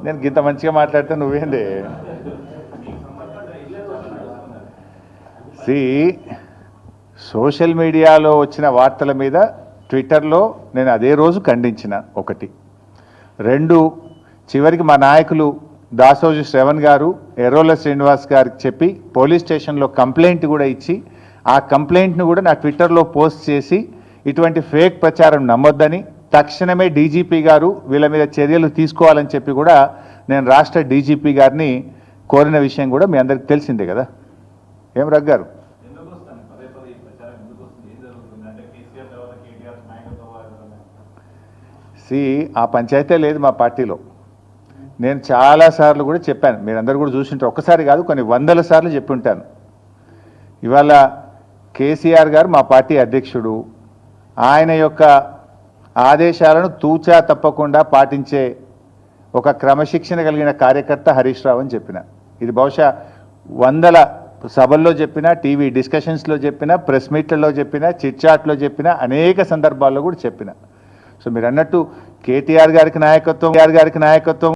నేను గింత మంచిగా మాట్లాడితే నువ్వేంది? సోషల్ మీడియాలో వచ్చిన వార్తల మీద ట్విట్టర్లో నేను అదే రోజు ఖండించిన. ఒకటి. రెండు, చివరికి మా నాయకులు దాసోజు శ్రవణ్ గారు ఎర్రోల శ్రీనివాస్ గారికి చెప్పి పోలీస్ స్టేషన్లో కంప్లైంట్ కూడా ఇచ్చి ఆ కంప్లైంట్ను కూడా నా ట్విట్టర్లో పోస్ట్ చేసి ఇటువంటి ఫేక్ ప్రచారం నమ్మొద్దని, తక్షణమే డీజీపీ గారు వీళ్ళ మీద చర్యలు తీసుకోవాలని చెప్పి కూడా నేను రాష్ట్ర డీజీపీ గారిని కోరిన విషయం కూడా మీ అందరికి తెలిసిందే కదా. ఏం రగ్గారు? ఆ పంచాయతీ లేదు మా పార్టీలో. నేను చాలాసార్లు కూడా చెప్పాను, మీరందరూ కూడా చూసింటారు. ఒక్కసారి కాదు, కొన్ని వందల సార్లు చెప్పి ఉంటాను. ఇవాళ కేసీఆర్ గారు మా పార్టీ అధ్యక్షుడు, ఆయన యొక్క ఆదేశాలను తూచా తప్పకుండా పాటించే ఒక క్రమశిక్షణ కలిగిన కార్యకర్త హరీష్ రావు అని చెప్పిన. ఇది బహుశా వందల సభల్లో చెప్పిన, టీవీ డిస్కషన్స్లో చెప్పిన, ప్రెస్ మీట్లలో చెప్పిన, చిట్ చాట్లో చెప్పిన, అనేక సందర్భాల్లో కూడా చెప్పిన. సో మీరు అన్నట్టు కేటీఆర్ గారికి నాయకత్వం